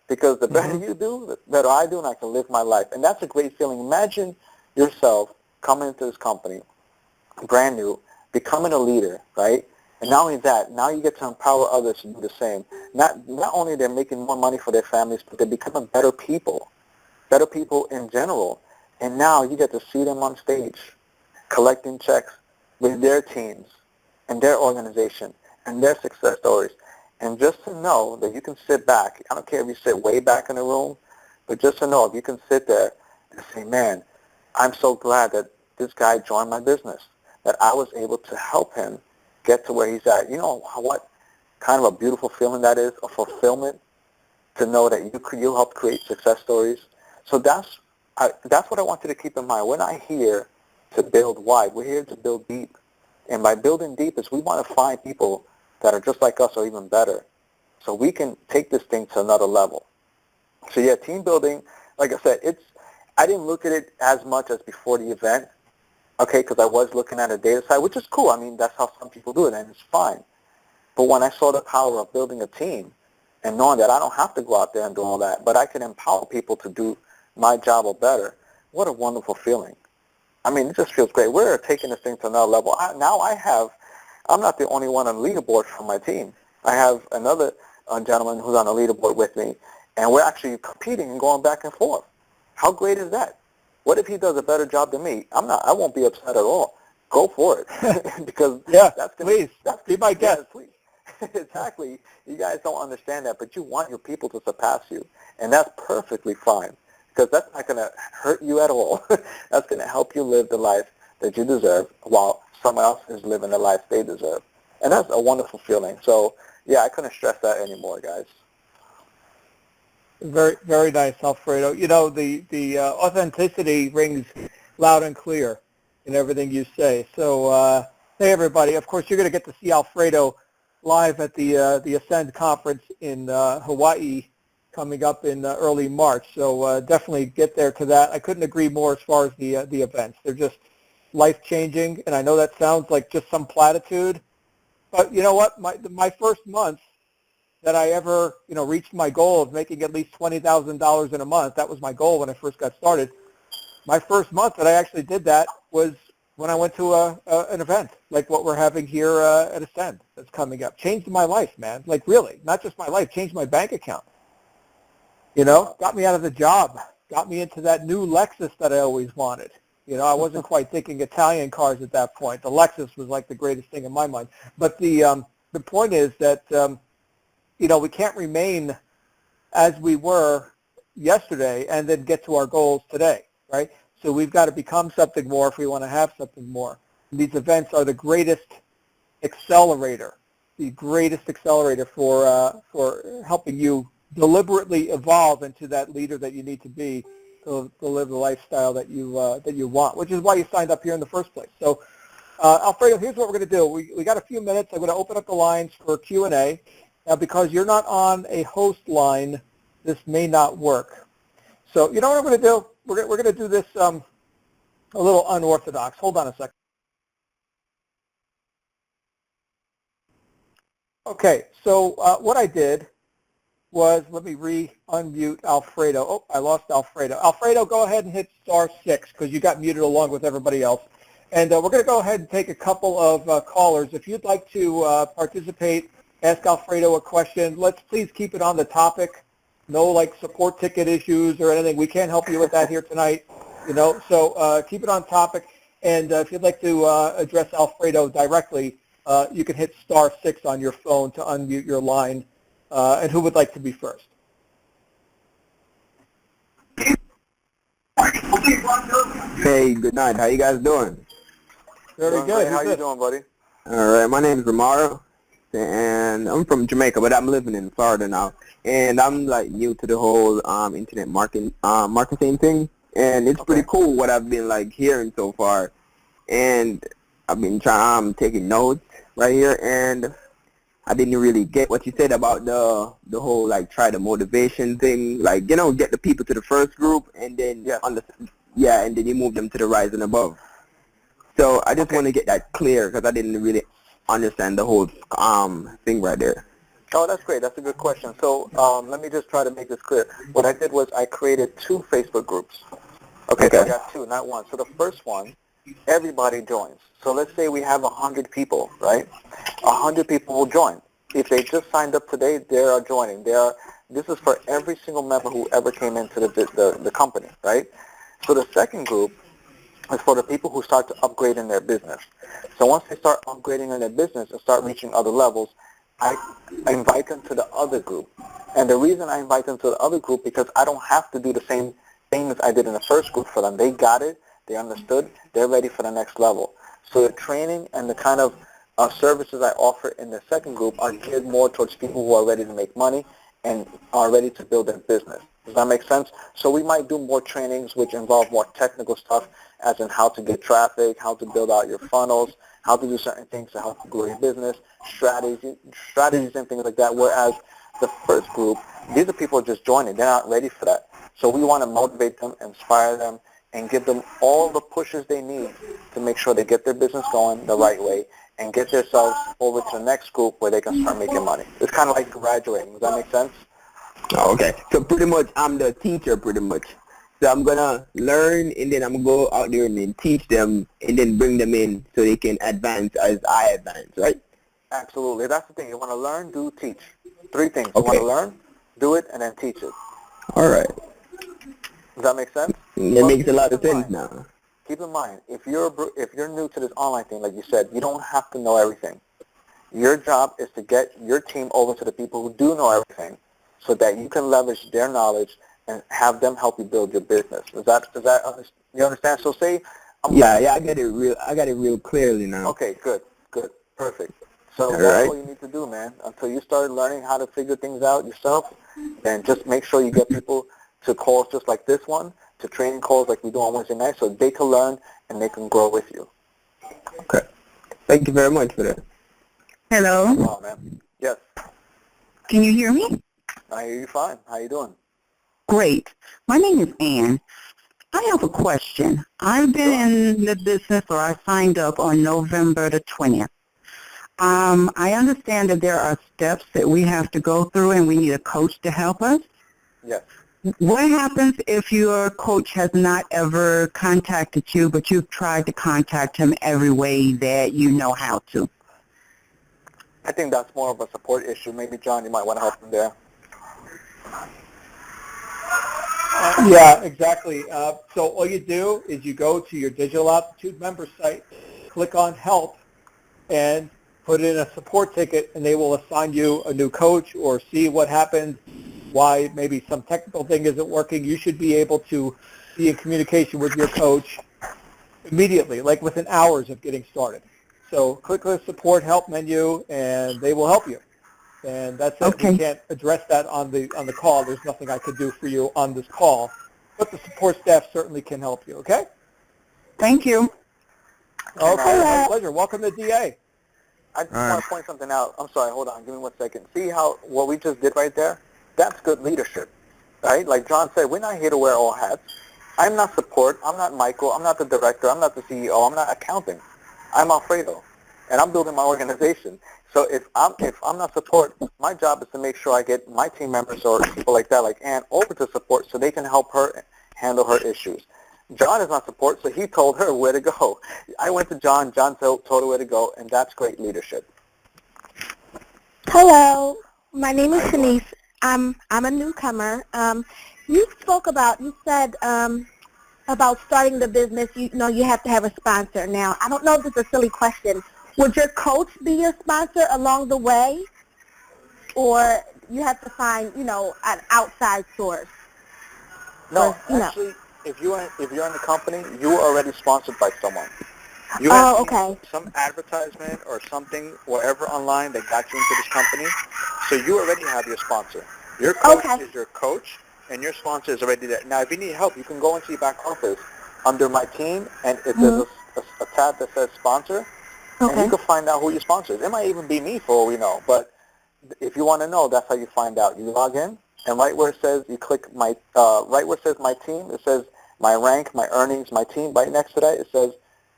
Because the better you do, the better I do, and I can live my life. And that's a great feeling. Imagine yourself coming into this company, brand new, becoming a leader, right? And not only that, now you get to empower others to do the same. Not only they're making more money for their families, but they're becoming better people in general. And now you get to see them on stage, collecting checks with their teams and their organization and their success stories. And just to know that you can sit back, I don't care if you sit way back in the room, but just to know if you can sit there and say, man, I'm so glad that this guy joined my business, that I was able to help him get to where he's at. You know what kind of a beautiful feeling that is, a fulfillment, to know that you helped create success stories. So that's what I want you to keep in mind. We're not here to build wide. We're here to build deep. And by building deep is we want to find people that are just like us or even better, so we can take this thing to another level. So yeah, team building, like I said, I didn't look at it as much as before the event, okay, because I was looking at a data side, which is cool. I mean, that's how some people do it, and it's fine. But when I saw the power of building a team and knowing that I don't have to go out there and do all that, but I can empower people to do my job or better, what a wonderful feeling. I mean, it just feels great. We're taking this thing to another level. I'm not the only one on the leaderboard from my team. I have another gentleman who's on the leaderboard with me, and we're actually competing and going back and forth. How great is that? What if he does a better job than me? I won't be upset at all. Go for it. Because please, be my guest. Please. Exactly. You guys don't understand that, but you want your people to surpass you, and that's perfectly fine. because that's not going to hurt you at all. That's going to help you live the life that you deserve while someone else is living the life they deserve. And that's a wonderful feeling. So, yeah, I couldn't stress that anymore, guys. Very, very nice, Alfredo. You know, the authenticity rings loud and clear in everything you say. So, hey, everybody, of course, you're going to get to see Alfredo live at the Ascend conference in Hawaii coming up in early March. So definitely get there to that. I couldn't agree more as far as the events. They're just life-changing, and I know that sounds like just some platitude, but you know what? My first month that I ever, reached my goal of making at least $20,000 in a month. That was my goal when I first got started. My first month that I actually did that was when I went to an event like what we're having here at Ascend that's coming up. Changed my life, man. Like really, not just my life, changed my bank account. Got me out of the job, got me into that new Lexus that I always wanted. I wasn't quite thinking Italian cars at that point. The Lexus was like the greatest thing in my mind. But the point is that we can't remain as we were yesterday and then get to our goals today, right? So we've got to become something more if we want to have something more. And these events are the greatest accelerator for helping you deliberately evolve into that leader that you need to be to live the lifestyle that you want, which is why you signed up here in the first place. So, Alfredo, here's what we're going to do. We got a few minutes. I'm going to open up the lines for Q&A. Now, because you're not on a host line, this may not work. So, you know what I'm going to do? We're going to do this a little unorthodox. Hold on a second. Okay, so what I did was, let me unmute Alfredo. Oh, I lost Alfredo. Alfredo, go ahead and hit *6 because you got muted along with everybody else. And we're going to go ahead and take a couple of callers. If you'd like to participate, ask Alfredo a question, let's please keep it on the topic. No like support ticket issues or anything. We can't help you with that here tonight. So keep it on topic. And if you'd like to address Alfredo directly, you can hit *6 on your phone to unmute your line. And who would like to be first? Hey, good night. How you guys doing? Very good. How you doing, buddy? All right. My name is Romaro, and I'm from Jamaica, but I'm living in Florida now. And I'm like new to the whole internet marketing thing, and it's pretty cool what I've been like hearing so far. And I've been taking notes right here, and I didn't really get what you said about the whole like try the motivation thing, like get the people to the first group and then and then you move them to the rise and above. So I just want to get that clear because I didn't really understand the whole thing right there. Oh, that's great. That's a good question. So let me just try to make this clear. What I did was I created 2 Facebook groups. Okay. So I got 2, not 1. So the first one, everybody joins. So let's say we have 100 people, right? 100 people will join. If they just signed up today, they are joining. This is for every single member who ever came into the company, right? So the second group is for the people who start to upgrade in their business. So once they start upgrading in their business and start reaching other levels, I invite them to the other group. And the reason I invite them to the other group because I don't have to do the same things I did in the first group for them. They got it. They understood. They're ready for the next level. So the training and the kind of services I offer in the second group are geared more towards people who are ready to make money and are ready to build their business. Does that make sense? So we might do more trainings which involve more technical stuff, as in how to get traffic, how to build out your funnels, how to do certain things to help grow your business, strategies and things like that. Whereas the first group, these are people just joining. They're not ready for that. So we want to motivate them, inspire them, and give them all the pushes they need to make sure they get their business going the right way and get themselves over to the next group where they can start making money. It's kind of like graduating. Does that make sense? Oh, okay. So pretty much I'm the teacher pretty much. So I'm going to learn and then I'm going to go out there and then teach them and then bring them in so they can advance as I advance, right? Absolutely. That's the thing. You want to learn, do, teach. 3 things. You want to learn, do it, and then teach it. All right. Does that make sense? It makes a lot of sense now. Keep in mind, if you're new to this online thing, like you said, you don't have to know everything. Your job is to get your team over to the people who do know everything so that you can leverage their knowledge and have them help you build your business. Is that you understand? So say Yeah, I got it real clearly now. Okay, good, perfect. So All that's right. all you need to do, man. Until you start learning how to figure things out yourself, then just make sure you get people to calls just like this one, to training calls like we do on Wednesday night, so they can learn and they can grow with you. Okay. Thank you very much for that. Hello. Come on, man. Yes, Can you hear me? I hear you fine. How you doing? Great. My name is Ann. I have a question. I've been in the business, or I signed up on November the 20th. I understand that there are steps that we have to go through and we need a coach to help us. Yes. What happens if your coach has not ever contacted you, but you've tried to contact him every way that you know how to? I think that's more of a support issue. Maybe, John, you might want to help him there. Yeah, exactly. So all you do is you go to your Digital Aptitude member site, click on Help, and put in a support ticket, and they will assign you a new coach or see what happens, why maybe some technical thing isn't working. You should be able to be in communication with your coach immediately, like within hours of getting started. So click the support help menu, and they will help you. And that's it. Okay. We can't address that on the call. There's nothing I could do for you on this call, but the support staff certainly can help you. Okay? Thank you. Okay, my pleasure. Welcome to DA. I just want to point something out. I'm sorry, hold on. Give me 1 second. See how what we just did right there? That's good leadership, right? Like John said, we're not here to wear all hats. I'm not support. I'm not Michael. I'm not the director. I'm not the CEO. I'm not accounting. I'm Alfredo, and I'm building my organization. So if I'm not support, my job is to make sure I get my team members or people like that, like Ann, over to support so they can help her handle her issues. John is not support, so he told her where to go. I went to John. John told her where to go, and that's great leadership. Hello, my name is Shanice. I'm a newcomer. You said about starting the business. You know, you have to have a sponsor. Now, I don't know if this is a silly question. Would your coach be your sponsor along the way, or you have to find, you know, an outside source? No, Or, actually, if you're in the company, you are already sponsored by someone. You Oh, have okay. some advertisement or something, whatever online that got you into this company, so you already have your sponsor. Your coach Okay. is your coach, and your sponsor is already there. Now, if you need help, you can go into your back office under my team, and there's a tab that says sponsor, and Okay. you can find out who your sponsor is. It might even be me for all we know, but if you want to know, that's how you find out. You log in, and right where it says, you click my, right where it says my team, it says my rank, my earnings, my team. Right next to that, it says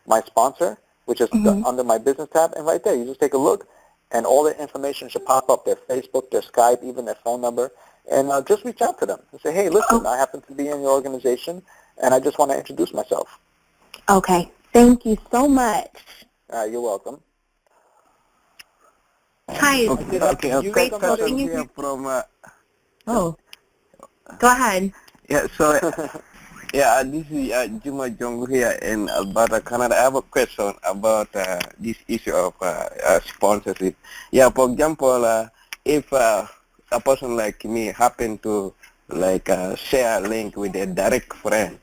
my sponsor, which is under my business tab, and right there, you just take a look, and all the information should pop up, their Facebook, their Skype, even their phone number, and just reach out to them and say, hey, listen, I happen to be in your organization, and I just want to introduce myself. Okay. Thank you so much. You're welcome. Hi. Okay, You okay, got question somebody? here from, Oh, go ahead. yeah, so, yeah, this is Juma Jong here in Alberta, Canada. I have a question about this issue of sponsorship. Yeah, for example, if a person like me happen to like share a link with a direct friend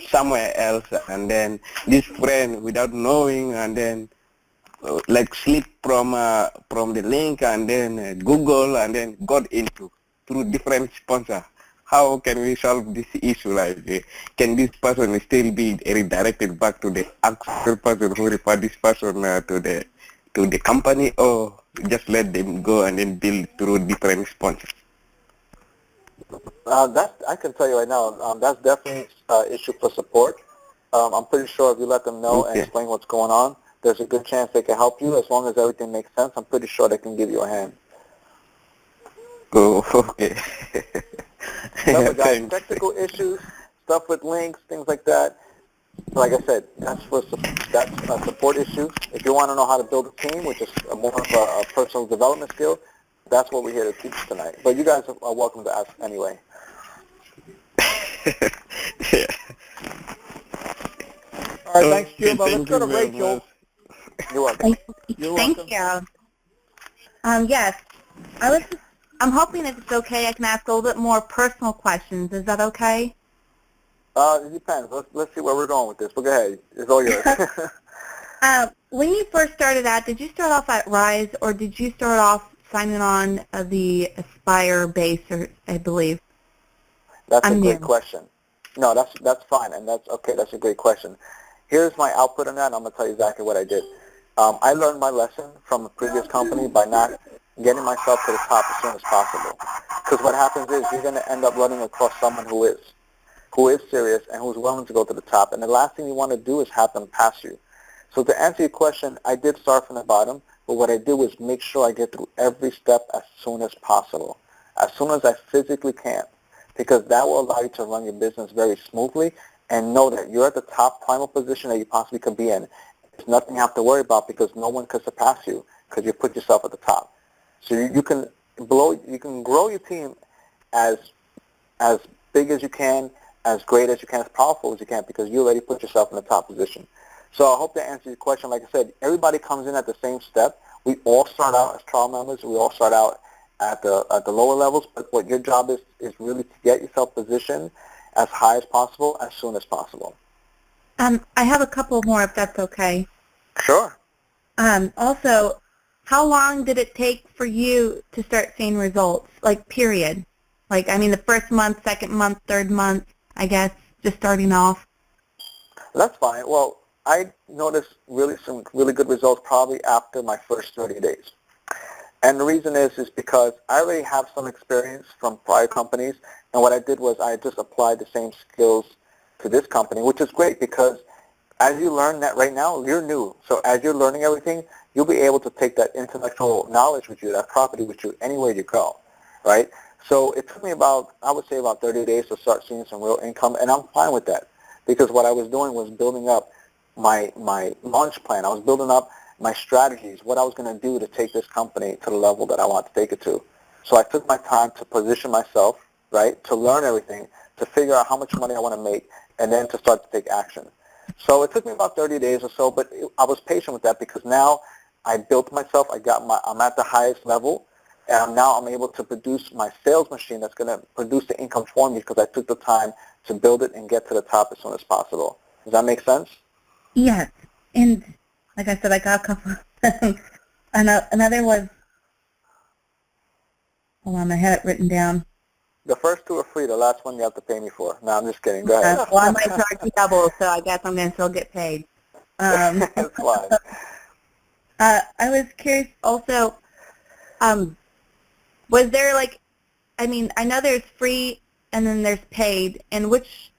somewhere else, and then this friend, without knowing, and then like slip from the link, and then Google, and then got into through different sponsor. How can we solve this issue? Like, can this person still be redirected back to the actual person who referred this person to the company, or just let them go and then build through different sponsors? I can tell you right now, that's definitely an issue for support. I'm pretty sure if you let them know and explain what's going on, there's a good chance they can help you. As long as everything makes sense, I'm pretty sure they can give you a hand. Oh, okay. Stuff with technical issues, stuff with links, things like that. Like I said, that's a support issue. If you want to know how to build a team, which is more of a personal development skill, that's what we're here to teach tonight. But you guys are welcome to ask anyway. Yeah. All right, thanks, Juma. Let's go to Rachel. You're welcome. You're Thank welcome. you. Yes. I was just I'm hoping if it's okay, I can ask a little bit more personal questions. Is that okay? It depends. Let's see where we're going with this. But go ahead. It's all yours. When you first started out, did you start off at Rise, or did you start off signing on the Aspire base, or I believe? That's a great question. No, that's fine, and that's okay. That's a great question. Here's my output on that, and I'm going to tell you exactly what I did. I learned my lesson from a previous company by not getting myself to the top as soon as possible. Because what happens is you're going to end up running across someone who is serious and who's willing to go to the top, and the last thing you want to do is have them pass you. So to answer your question, I did start from the bottom, but what I did was make sure I get through every step as soon as possible, as soon as I physically can, because that will allow you to run your business very smoothly and know that you're at the top primal position that you possibly could be in. There's nothing you have to worry about because no one can surpass you because you put yourself at the top. So you can grow your team as big as you can, as great as you can, as powerful as you can, because you already put yourself in the top position. So I hope that answers your question. Like I said, everybody comes in at the same step. We all start out as trial members. We all start out at the lower levels. But what your job is really to get yourself positioned as high as possible, as soon as possible. I have a couple more, if that's okay. Sure. Also, how long did it take for you to start seeing results? Like, period. Like, I mean, the first month, second month, third month, I guess, just starting off. That's fine. Well, I noticed some really good results probably after my first 30 days. And the reason is because I already have some experience from prior companies, and what I did was I just applied the same skills to this company, which is great because as you learn that right now, you're new. So as you're learning everything, you'll be able to take that intellectual knowledge with you, that property with you, anywhere you go, right? So it took me I would say about 30 days to start seeing some real income, and I'm fine with that because what I was doing was building up my launch plan. I was building up my strategies, what I was going to do to take this company to the level that I want to take it to. So I took my time to position myself, right, to learn everything, to figure out how much money I want to make, and then to start to take action. So it took me about 30 days or so, but I was patient with that because now I built myself. I'm at the highest level, and now I'm able to produce my sales machine that's going to produce the income for me because I took the time to build it and get to the top as soon as possible. Does that make sense? Yes, and like I said, I got a couple. Another was, hold on, I had it written down. The first two are free. The last one you have to pay me for. No, I'm just kidding. Go ahead. Well, I might charge you double, so I guess I'm going to still get paid. That's fine. I was curious also, was there I mean, I know there's free and then there's paid, and which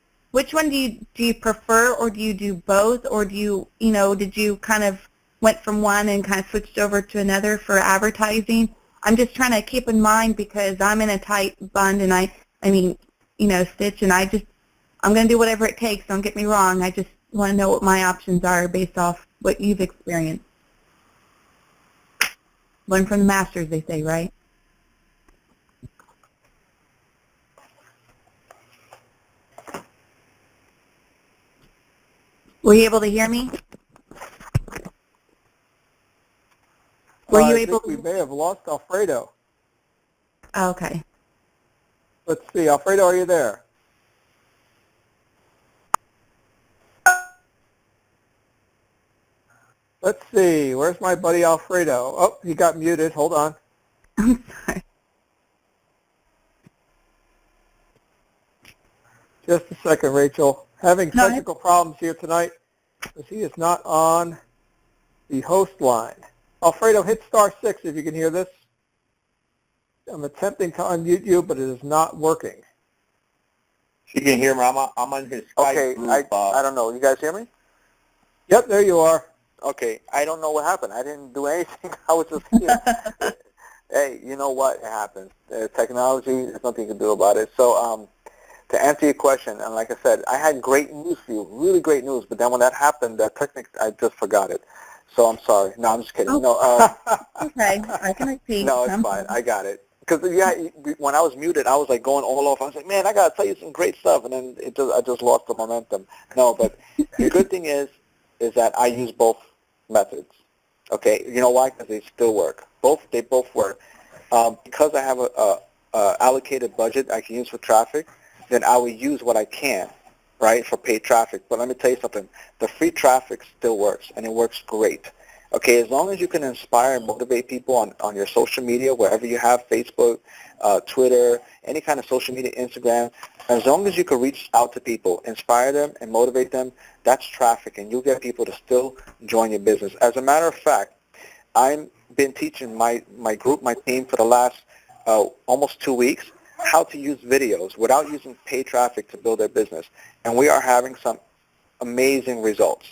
one do you prefer, or do you do both, or do you, did you kind of went from one and kind of switched over to another for advertising? I'm just trying to keep in mind because I'm in a tight bund, and I mean, stitch, and I'm going to do whatever it takes. Don't get me wrong. I just want to know what my options are based off what you've experienced. Learn from the masters, they say, right? Were you able to hear me? Were you able to? We may have lost Alfredo. Oh, okay. Let's see. Alfredo, are you there? Let's see. Where's my buddy Alfredo? Oh, he got muted. Hold on. I'm sorry. Just a second, Rachel. Having technical problems here tonight because he is not on the host line. Alfredo, hit *6 if you can hear this. I'm attempting to unmute you, but it is not working. She can hear me. I'm on his Skype Okay, group. I don't know. You guys hear me? Yep, there you are. Okay, I don't know what happened. I didn't do anything. I was just here. Hey, you know what? It happens. Technology, there's nothing you can do about it. So to answer your question, and like I said, I had great news for you, really great news, but then when that happened, I just forgot it. So I'm sorry. No, I'm just kidding. Oh. No, Okay, I can repeat. no, it's fine. I got it. Because when I was muted, I was like going all off. I was like, man, I got to tell you some great stuff, and then I just lost the momentum. No, but the good thing is that I use both methods. Okay, you know why? Because they still work. They both work. because I have a allocated budget I can use for traffic, then I will use what I can, right, for paid traffic. But let me tell you something. The free traffic still works, and it works great. Okay, as long as you can inspire and motivate people on your social media, wherever you have, Facebook, Twitter, any kind of social media, Instagram, as long as you can reach out to people, inspire them, and motivate them, that's traffic, and you'll get people to still join your business. As a matter of fact, I've been teaching my group, my team, for the last almost 2 weeks how to use videos without using paid traffic to build their business. And we are having some amazing results.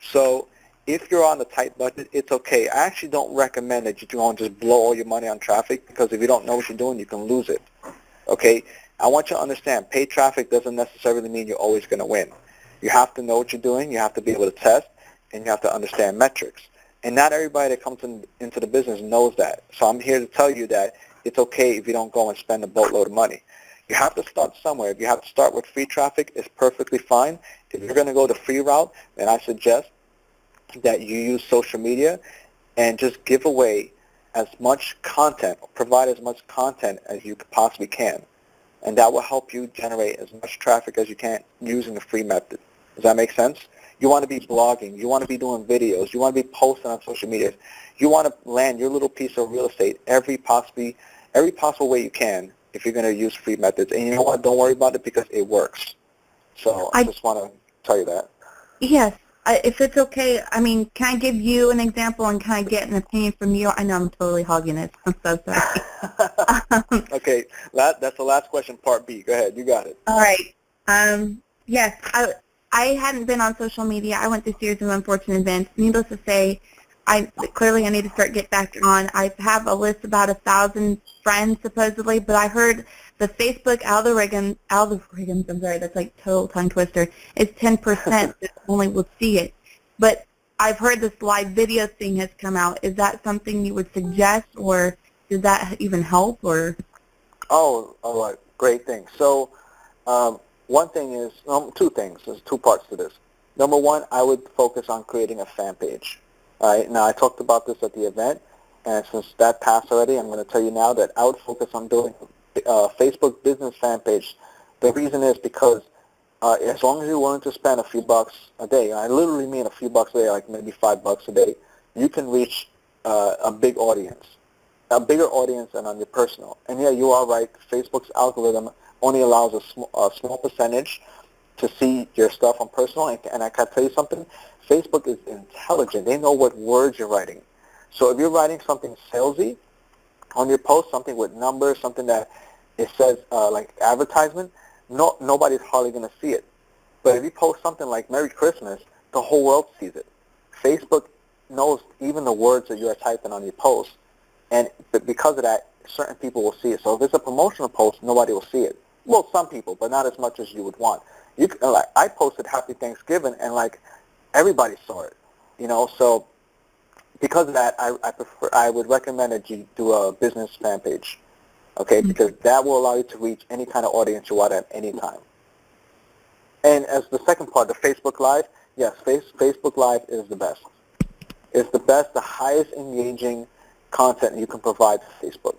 So if you're on a tight budget, it's okay. I actually don't recommend that you don't just blow all your money on traffic, because if you don't know what you're doing, you can lose it. Okay? I want you to understand, paid traffic doesn't necessarily mean you're always going to win. You have to know what you're doing. You have to be able to test, and you have to understand metrics. And not everybody that comes into the business knows that. So I'm here to tell you that it's okay if you don't go and spend a boatload of money. You have to start somewhere. If you have to start with free traffic, it's perfectly fine. If you're going to go the free route, then I suggest that you use social media and just give away as much content, provide as much content as you possibly can. And that will help you generate as much traffic as you can using the free method. Does that make sense? You want to be blogging. You want to be doing videos. You want to be posting on social media. You want to land your little piece of real estate every possible way you can if you're going to use free methods. And you know what? Don't worry about it, because it works. So I just want to tell you that. Yes. If it's okay, I mean, can I give you an example and can I get an opinion from you? I know I'm totally hogging it. I'm so sorry. Okay. That's the last question, part B. Go ahead. You got it. All right. Yes, I hadn't been on social media. I went through a series of unfortunate events. Needless to say, I need to start get back on. I have a list of about 1,000 friends supposedly, but I heard the Facebook algorithms, I'm sorry, that's like total tongue twister, is 10% that only will see it. But I've heard this live video thing has come out. Is that something you would suggest, or does that even help? Or Oh, all right. Great thing. So one thing is, two things. There's two parts to this. Number one, I would focus on creating a fan page. All right. Now, I talked about this at the event, and since that passed already, I'm going to tell you now that I would focus on doing Facebook business fan page. The reason is because as long as you're willing to spend a few bucks a day, I literally mean a few bucks a day, like maybe $5 a day, you can reach a big audience, a bigger audience than on your personal. And yeah, you are right. Facebook's algorithm only allows a small percentage to see your stuff on personal. And I can tell you something, Facebook is intelligent. They know what words you're writing. So if you're writing something salesy on your post, something with numbers, something that it says like advertisement, nobody's hardly going to see it. But if you post something like Merry Christmas, the whole world sees it. Facebook knows even the words that you are typing on your post. And because of that, certain people will see it. So if it's a promotional post, nobody will see it. Well, some people, but not as much as you would want. Like I posted Happy Thanksgiving, and like everybody saw it. So because of that, I would recommend that you do a business fan page, okay? Because that will allow you to reach any kind of audience you want at any time. And as the second part, the Facebook Live, yes, Facebook Live is the best. It's the best, the highest engaging content you can provide to Facebook.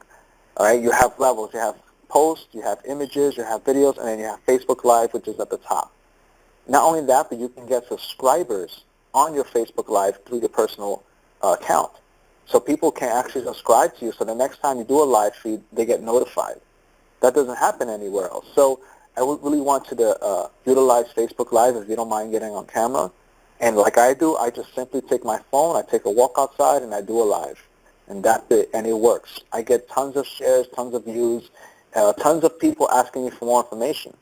All right, you have levels. You have posts, you have images, you have videos, and then you have Facebook Live, which is at the top. Not only that, but you can get subscribers on your Facebook Live through your personal account. So people can actually subscribe to you, so the next time you do a live feed, they get notified. That doesn't happen anywhere else. So I would really want you to utilize Facebook Live if you don't mind getting on camera. And like I do, I just simply take my phone, I take a walk outside, and I do a live. And that's it, and it works. I get tons of shares, tons of views, tons of people asking me for more information.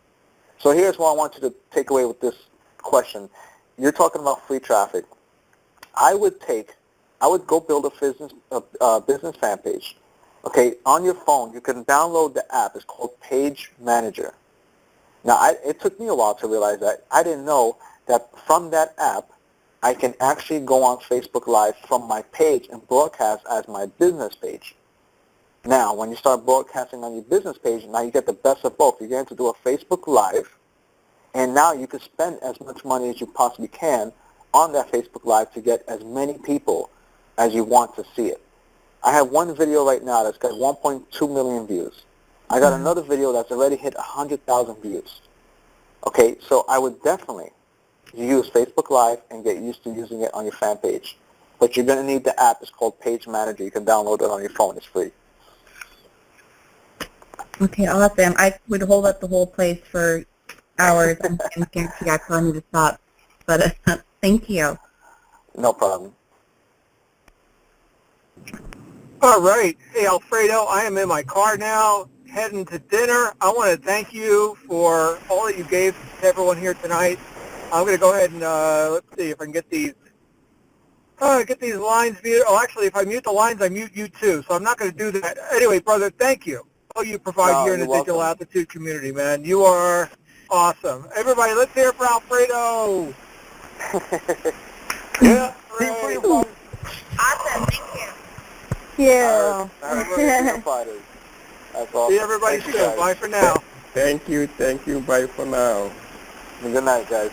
So here's what I want you to take away with this question. You're talking about free traffic. I would go build a business fan page. Okay, on your phone, you can download the app. It's called Page Manager. Now, it took me a while to realize that. I didn't know that from that app, I can actually go on Facebook Live from my page and broadcast as my business page. Now, when you start broadcasting on your business page, now you get the best of both. You're going to do a Facebook Live, and now you can spend as much money as you possibly can on that Facebook Live to get as many people as you want to see it. I have one video right now that's got 1.2 million views. I got another video that's already hit 100,000 views. Okay, so I would definitely use Facebook Live and get used to using it on your fan page. But you're going to need the app. It's called Page Manager. You can download it on your phone. It's free. Okay, awesome. I would hold up the whole place for hours. I'm guarantee I probably need to stop. But thank you. No problem. All right. Hey, Alfredo, I am in my car now, heading to dinner. I want to thank you for all that you gave to everyone here tonight. I'm going to go ahead and let's see if I can get these lines muted. Oh, actually, if I mute the lines, I mute you too. So I'm not going to do that. Anyway, brother, thank you. All you provide here in the digital altitude community, man. You are awesome. Everybody, let's hear it for Alfredo. Yeah. Awesome. Thank you. Yeah. That's awesome. See everybody soon. Bye for now. Thank you. Bye for now. Good night, guys.